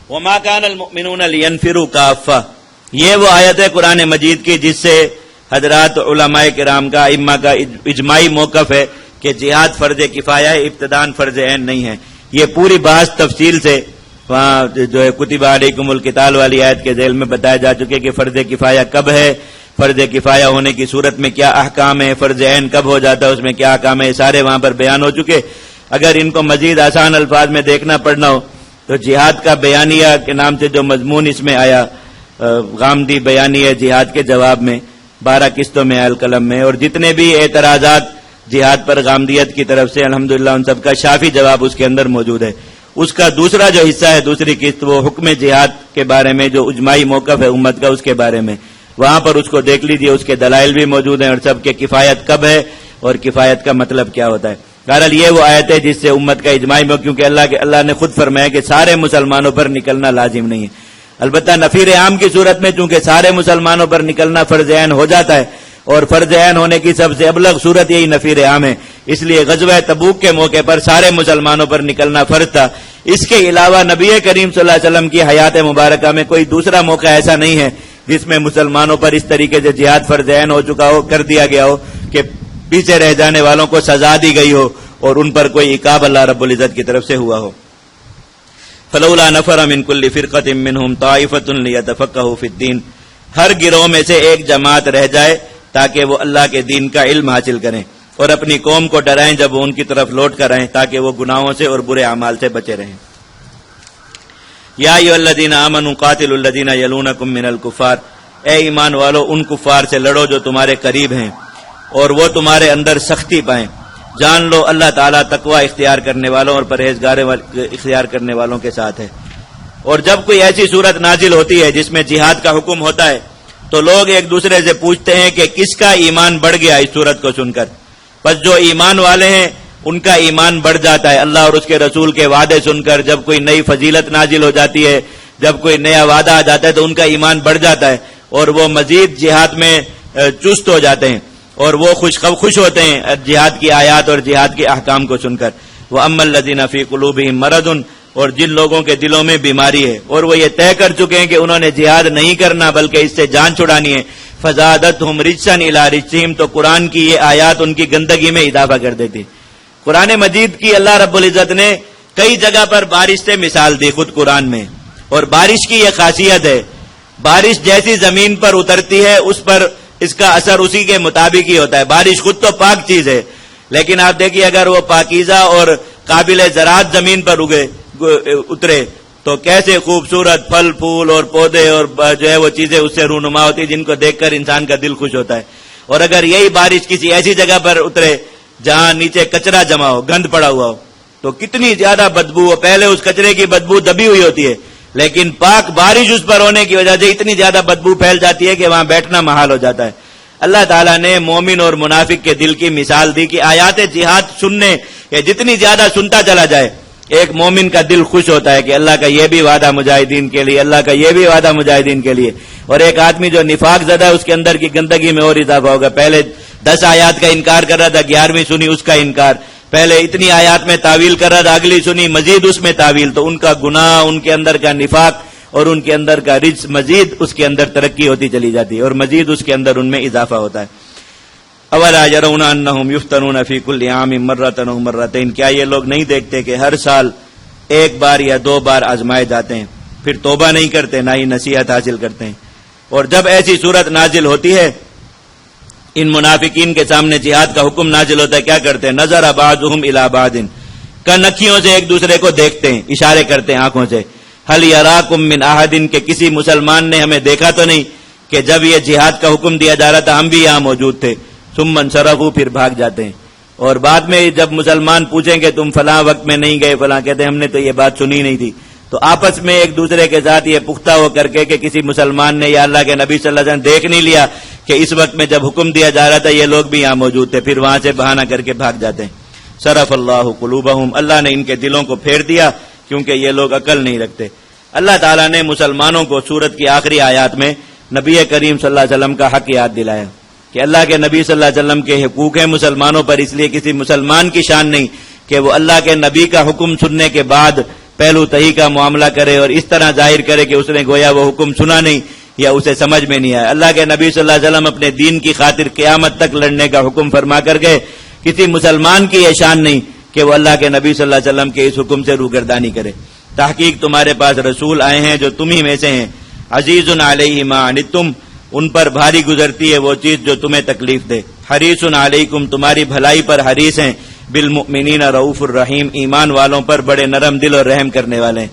وما كان المؤمنون لينفروا كافة، یہ وہ آیت ہے قرآن مجید کی جس سے حضرات علماء کرام کا ائمہ کا اجماعی موقف ہے کہ جہاد فرض کفایہ ہے، ابتداً فرض عین نہیں ہے۔ یہ پوری بحث تفصیل سے وہاں جو ہے کتب علیکم القتال والی آیت کے ذیل میں بتایا جا چکے کہ فرض کفایہ کب ہے، فرض کفایہ ہونے کی صورت میں کیا احکام ہے، فرض عین کب ہو جاتا ہے اس میں کیا احکام ہے، سارے وہاں پر بیان ہو چکے۔ اگر ان کو مزید آسان الفاظ میں دیکھنا پڑنا ہو تو جہاد کا بیانیہ کے نام سے جو مضمون اس میں آیا، غامدی بیانیہ جہاد کے جواب میں 12 قسطوں میں القلم میں، اور جتنے بھی اعتراضات جہاد پر غامدیت کی طرف سے الحمدللہ ان سب کا شافی جواب اس کے اندر موجود ہے۔ اس کا دوسرا جو حصہ ہے، دوسری قسط، وہ حکم جہاد کے بارے میں جو اجماعی موقف ہے امت کا اس کے بارے میں، وہاں پر اس کو دیکھ لیجئے، اس کے دلائل بھی موجود ہیں اور سب کے کفایت کب ہے اور کفایت کا مطلب کیا ہوتا ہے۔ بہرحال یہ وہ آیت ہے جس سے امت کا اجماعی میں، کیونکہ اللہ نے خود فرمایا کہ سارے مسلمانوں پر نکلنا لازم نہیں ہے، البتہ نفیر عام کی صورت میں چونکہ سارے مسلمانوں پر نکلنا فرض عین ہو جاتا ہے، اور فرض عین ہونے کی سب سے ابلغ صورت یہی نفیر عام ہے، اس لیے غزوہ تبوک کے موقع پر سارے مسلمانوں پر نکلنا فرض تھا۔ اس کے علاوہ نبی کریم صلی اللہ علیہ وسلم کی حیات مبارکہ میں کوئی دوسرا موقع ایسا نہیں ہے جس میں مسلمانوں پر اس طریقے سے جہاد فرض عین ہو چکا ہو، کر دیا گیا ہو کہ پیچھے رہ جانے والوں کو سزا دی گئی ہو اور ان پر کوئی عقاب اللہ رب العزت کی طرف سے ہوا ہو۔ فلولا نفر من كل فرقة منهم طائفة ليتفقهوا في الدين، ہر گروہ میں سے ایک جماعت رہ جائے تاکہ وہ اللہ کے دین کا علم حاصل کریں اور اپنی قوم کو ڈرائیں جب وہ ان کی طرف لوٹ کر آئیں تاکہ وہ گناہوں سے اور برے اعمال سے بچے رہیں۔ یا ایھا الذین آمنوا قاتلوا الذین یلونکم من الکفار، اے ایمان والو ان کفار سے لڑو جو تمہارے قریب ہیں اور وہ تمہارے اندر سختی پائیں، جان لو اللہ تعالیٰ تقوی اختیار کرنے والوں اور پرہیزگار اختیار کرنے والوں کے ساتھ ہے۔ اور جب کوئی ایسی صورت نازل ہوتی ہے جس میں جہاد کا حکم ہوتا ہے تو لوگ ایک دوسرے سے پوچھتے ہیں کہ کس کا ایمان بڑھ گیا اس صورت کو سن کر، پس جو ایمان والے ہیں ان کا ایمان بڑھ جاتا ہے اللہ اور اس کے رسول کے وعدے سن کر۔ جب کوئی نئی فضیلت نازل ہو جاتی ہے، جب کوئی نیا وعدہ آ جاتا ہے تو ان کا ایمان بڑھ جاتا ہے اور وہ مزید جہاد میں چست ہو جاتے ہیں اور وہ خوش ہوتے ہیں جہاد کی آیات اور جہاد کے احکام کو سن کر۔ وَأَمَّا الَّذِينَ فِي قُلُوبِهِم مَرَضٌ، اور جن لوگوں کے دلوں میں بیماری ہے اور وہ یہ طے کر چکے ہیں کہ انہوں نے جہاد نہیں کرنا بلکہ اس سے جان چھڑانی ہے، فَزَادَتْهُمْ رِجْسًا إِلَىٰ رِجْسِهِمْ، تو قرآن کی یہ آیات ان کی گندگی میں اضافہ کر دیتی۔ قرآن مجید کی اللہ رب العزت نے کئی جگہ پر بارش سے مثال دی خود قرآن میں، اور بارش کی یہ خاصیت ہے، بارش جیسی زمین پر اترتی ہے اس پر اس کا اثر اسی کے مطابق ہی ہوتا ہے۔ بارش خود تو پاک چیز ہے، لیکن آپ دیکھیے اگر وہ پاکیزہ اور قابل زراعت زمین پر اترے تو کیسے خوبصورت پھل پھول اور پودے اور جو ہے وہ چیزیں اس سے رونما ہوتی جن کو دیکھ کر انسان کا دل خوش ہوتا ہے۔ اور اگر یہی بارش کسی ایسی جگہ پر اترے جہاں نیچے کچرا جمع ہو، گند پڑا ہوا ہو، تو کتنی زیادہ بدبو ہو، پہلے اس کچرے کی بدبو دبی ہوئی ہوتی ہے لیکن پاک بارش اس پر ہونے کی وجہ سے اتنی زیادہ بدبو پھیل جاتی ہے کہ وہاں بیٹھنا محال ہو جاتا ہے۔ اللہ تعالیٰ نے مومن اور منافق کے دل کی مثال دی کہ آیات جہاد سننے کہ جتنی زیادہ سنتا چلا جائے ایک مومن کا دل خوش ہوتا ہے کہ اللہ کا یہ بھی وعدہ مجاہدین کے لیے، اللہ کا یہ بھی وعدہ مجاہدین کے لیے۔ اور ایک آدمی جو نفاق زدہ ہے اس کے اندر کی گندگی میں اور اضافہ ہوگا، پہلے 10 آیات کا انکار کر رہا تھا، 11ویں سنی اس کا انکار، پہلے اتنی آیات میں تعویل کر رہا تھا، اگلی سنی مزید اس میں تعویل، تو ان کا گناہ، ان کے اندر کا نفاق اور ان کے اندر کا رجس مزید اس کے اندر ترقی ہوتی چلی جاتی ہے اور مزید اس کے اندر ان میں اضافہ ہوتا ہے۔ اولا یرون انہم یفتنون فی کل عام مرۃ او مرتین، کیا یہ لوگ نہیں دیکھتے کہ ہر سال ایک بار یا 2 بار آزمائے جاتے ہیں، پھر توبہ نہیں کرتے نہ ہی نصیحت حاصل کرتے ہیں۔ اور جب ایسی صورت نازل ہوتی ہے، ان منافقین کے سامنے جہاد کا حکم نازل ہوتا ہے، کیا کرتے ہیں؟ نظر بعضهم الی بعض، کنکھیوں سے ایک دوسرے کو دیکھتے ہیں، اشارے کرتے ہیں آنکھوں سے، هل یراکم من احد، کہ کسی مسلمان نے ہمیں دیکھا تو نہیں کہ جب یہ جہاد کا حکم دیا جا رہا تھا ہم بھی یہاں موجود تھے، ثم انصرفوا، پھر بھاگ جاتے ہیں۔ اور بعد میں جب مسلمان پوچھیں کہ تم فلاں وقت میں نہیں گئے، فلاں، کہتے ہیں ہم نے تو یہ بات سنی نہیں تھی۔ تو آپس میں ایک دوسرے کے ساتھ یہ پختہ ہو کر کے کہ کسی مسلمان نے یا اللہ کے نبی صلی اللہ علیہ وسلم دیکھ نہیں لیا کہ اس وقت میں جب حکم دیا جا رہا تھا یہ لوگ بھی یہاں موجود تھے، پھر وہاں سے بہانہ کر کے بھاگ جاتے ہیں۔ صرف اللہ قلوبہم، اللہ نے ان کے دلوں کو پھیر دیا کیونکہ یہ لوگ عقل نہیں رکھتے۔ اللہ تعالیٰ نے مسلمانوں کو سورت کی آخری آیات میں نبی کریم صلی اللہ علیہ وسلم کا حق یاد دلایا کہ اللہ کے نبی صلی اللہ علیہ وسلم کے حقوق ہیں مسلمانوں پر، اس لیے کسی مسلمان کی شان نہیں کہ وہ اللہ کے نبی کا حکم سننے کے بعد پہلو تہی کا معاملہ کرے اور اس طرح ظاہر کرے کہ اس نے گویا وہ حکم سنا نہیں یا اسے سمجھ میں نہیں آیا. اللہ کے نبی صلی اللہ علیہ وسلم اپنے دین کی خاطر قیامت تک لڑنے کا حکم فرما کر گئے. کسی مسلمان کی یہ شان نہیں کہ وہ اللہ کے نبی صلی اللہ علیہ وسلم کے اس حکم سے روگردانی کرے. تحقیق تمہارے پاس رسول آئے ہیں جو تم ہی میں سے ہیں. عزیز علیہ ما عنتم، ان پر بھاری گزرتی ہے وہ چیز جو تمہیں تکلیف دے. حریص علیکم، تمہاری بھلائی پر حریص ہیں. بالمؤمنین رؤوف الرحیم، ایمان والوں پر بڑے نرم دل اور رحم کرنے والے ہیں.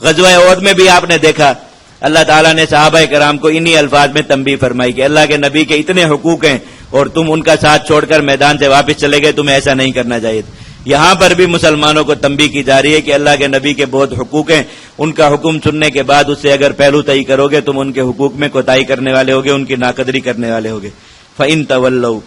غزوہ احد میں بھی آپ نے دیکھا اللہ تعالیٰ نے صحابہ کرام کو انہی الفاظ میں تنبیہ فرمائی کہ اللہ کے نبی کے اتنے حقوق ہیں اور تم ان کا ساتھ چھوڑ کر میدان سے واپس چلے گئے، تمہیں ایسا نہیں کرنا چاہیے. یہاں پر بھی مسلمانوں کو تنبیہ کی جا رہی ہے کہ اللہ کے نبی کے بہت حقوق ہیں، ان کا حکم سننے کے بعد اس سے اگر پہلو تہی کرو گے تم ان کے حقوق میں کوتاہی کرنے والے ہوگے، ان کی ناقدری کرنے والے ہوگے. فَإِن تَوَلَّوْا،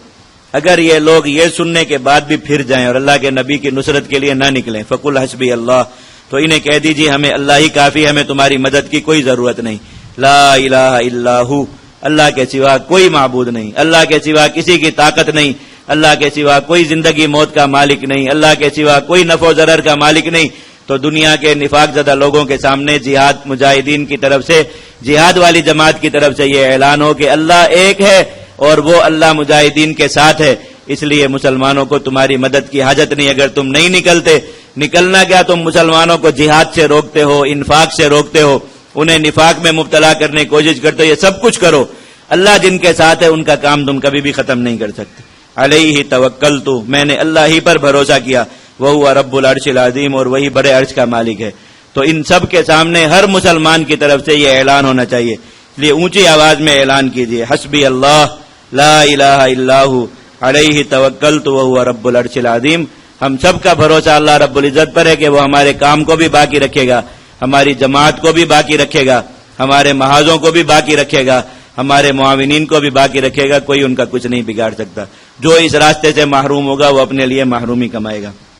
اگر یہ لوگ یہ سننے کے بعد بھی پھر جائیں اور اللہ کے نبی کی نصرت کے لیے نہ نکلیں، فَقُلْ حَسْبِيَ اللَّهُ، تو انہیں کہہ دیجیے ہمیں اللہ ہی کافی ہے، ہمیں تمہاری مدد کی کوئی ضرورت نہیں. لا الہ الا ہو، اللہ کے سوا کوئی معبود نہیں، اللہ کے سوا کسی کی طاقت نہیں، اللہ کے سوا کوئی زندگی موت کا مالک نہیں، اللہ کے سوا کوئی نفع و ضرر کا مالک نہیں. تو دنیا کے نفاق زدہ لوگوں کے سامنے جہاد مجاہدین کی طرف سے، جہاد والی جماعت کی طرف سے یہ اعلان ہو کہ اللہ ایک ہے اور وہ اللہ مجاہدین کے ساتھ ہے. اس لیے مسلمانوں کو تمہاری مدد کی حاجت نہیں. اگر تم نہیں نکلتے، نکلنا کیا تم مسلمانوں کو جہاد سے روکتے ہو، انفاق سے روکتے ہو، انہیں نفاق میں مبتلا کرنے کی کوشش کرتے ہو، یہ سب کچھ کرو، اللہ جن کے ساتھ ہے ان کا کام تم کبھی بھی ختم نہیں کر سکتے. علیہ توکلت، میں نے اللہ ہی پر بھروسہ کیا. وہو رب العرش العظیم، اور وہی بڑے عرش کا مالک ہے. تو ان سب کے سامنے ہر مسلمان کی طرف سے یہ اعلان ہونا چاہیے. اس لیے اونچی آواز میں اعلان کیجیے، حسبی اللہ لا الہ الا ہو علیہ توکلت وہو رب العرش العظیم. ہم سب کا بھروسہ اللہ رب العزت پر ہے کہ وہ ہمارے کام کو بھی باقی رکھے گا، ہماری جماعت کو بھی باقی رکھے گا، ہمارے محاذوں کو بھی باقی رکھے گا، ہمارے معاونین کو بھی باقی رکھے گا. کوئی ان کا کچھ نہیں بگاڑ سکتا. جو اس راستے سے محروم ہوگا وہ اپنے لیے محرومی کمائے گا.